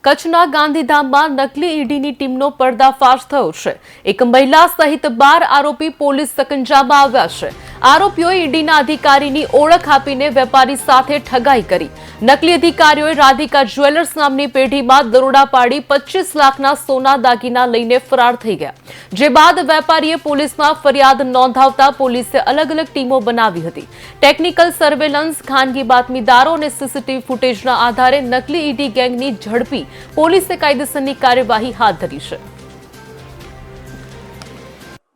કચ્છના ગાંધીધામમાં નકલી ઈડીની ટીમનો પર્દાફાશ થયો છે। એક મહિલા સહિત 12 આરોપી પોલીસ સકંજામાં આવ્યા છે। આરોપીઓએ ઈડીના અધિકારીની ઓળખ આપીને વેપારી સાથે ઠગાઈ કરી। નકલી અધિકારીઓએ રાધિકા જ્વેલર્સ નામની પેઢીમાં દરોડા પાડી 25 લાખના સોના દાગીના લઈને ફરાર થઈ ગયા। જે બાદ વેપારીએ પોલીસમાં ફરિયાદ નોંધાવતા પોલીસે અલગ અલગ ટીમો બનાવી હતી। ટેકનિકલ સર્વેલન્સ, ખાનગી બાતમીદારો અને સીસીટીવી ફૂટેજના આધારે નકલી ઈડી ગેંગની ઝડપી પોલીસે કાયદેસરની કાર્યવાહી હાથ ધરી છે।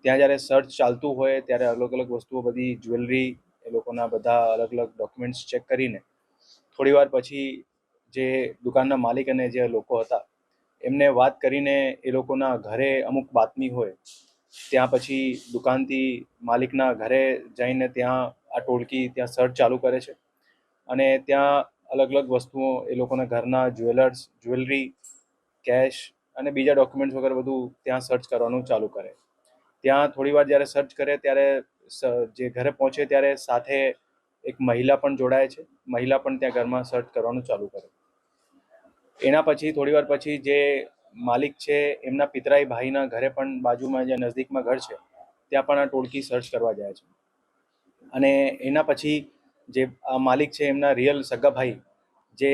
ત્યાં જ્યારે સર્ચ ચાલતું હોય ત્યારે અલગ અલગ વસ્તુઓ, બધી જ્વેલરી, એ લોકોના બધા અલગ અલગ ડોક્યુમેન્ટ્સ ચેક કરીને થોડીવાર પછી જે દુકાનના માલિક અને જે લોકો હતા એમને વાત કરીને એ લોકોના ઘરે અમુક બાતમી હોય, ત્યાં પછી દુકાનથી માલિકના ઘરે જઈને ત્યાં આ ટોળકી ત્યાં સર્ચ ચાલુ કરે છે અને ત્યાં અલગ અલગ વસ્તુઓ, એ લોકોના ઘરના જ્વેલરી, કેશ અને બીજા ડોક્યુમેન્ટ્સ વગેરે બધું ત્યાં સર્ચ કરવાનું ચાલુ કરે। ત્યાં થોડીવાર જ્યારે સર્ચ કરે ત્યારે જે ઘરે પહોંચે ત્યારે સાથે એક મહિલા પણ જોડાય છે। મહિલા પણ ત્યાં ઘરમાં સર્ચ કરવાનું ચાલુ કરે। એના પછી થોડીવાર પછી જે માલિક છે એમના પિતરાઈ ભાઈના ઘરે પણ બાજુમાં જે નજદીકમાં ઘર છે ત્યાં પણ આ ટોળકી સર્ચ કરવા જાય છે અને એના પછી જે આ માલિક છે એમના રિયલ સગા ભાઈ જે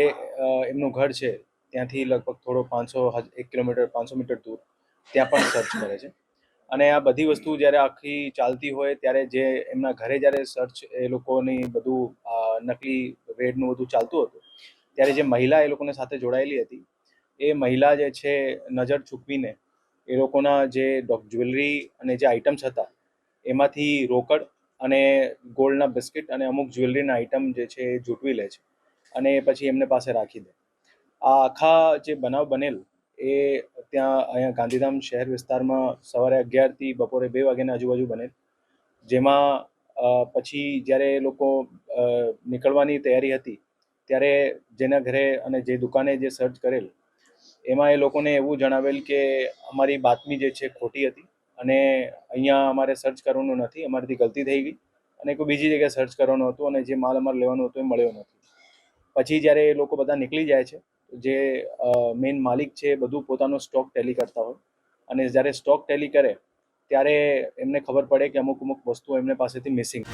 એમનું ઘર છે ત્યાંથી લગભગ થોડો 1 કિલોમીટર 500 મીટર દૂર ત્યાં પણ સર્ચ કરે છે। અને આ બધી વસ્તુ જ્યારે આખી ચાલતી હોય ત્યારે જે એમના ઘરે જ્યારે સર્ચ એ લોકોની બધું નકલી રેડનું બધું ચાલતું હતું ત્યારે જે મહિલા એ લોકોને સાથે જોડાયેલી હતી એ મહિલા જે છે નજર ચૂકવીને એ લોકોના જે જ્વેલરી અને જે આઇટમ્સ હતા એમાંથી રોકડ અને ગોલ્ડના બિસ્કિટ અને અમુક જ્વેલરીના આઇટમ જે છે એ ઝૂંટવી લે છે અને પછી એમને પાસે રાખી દે। આ આખા જે બનાવ બનેલ એ ત્યાં અહીંયા ગાંધીધામ શહેર વિસ્તારમાં સવારે 11 થી બપોરે 2 વાગ્યાની આજુબાજુ બનેલ। જેમાં પછી જ્યારે એ લોકો નીકળવાની તૈયારી હતી ત્યારે જેના ઘરે અને જે દુકાને જે સર્ચ કરેલ એમાં એ લોકોને એવું જણાવેલ કે અમારી બાતમી જે છે ખોટી હતી અને અહીંયા અમારે સર્ચ કરવાનું નથી, અમારાથી ગલતી થઈ ગઈ અને કોઈ બીજી જગ્યાએ સર્ચ કરવાનું હતું અને જે માલ અમારે લેવાનો હતો એ મળ્યો નથી। પછી જ્યારે એ લોકો બધા નીકળી જાય છે, જે મેઇન માલિક છે બધું પોતાનો સ્ટોક ટેલી કરતા હોય અને જ્યારે સ્ટોક ટેલી કરે ત્યારે એમને ખબર પડે કે અમુક વસ્તુઓ એમને પાસેથી મિસિંગ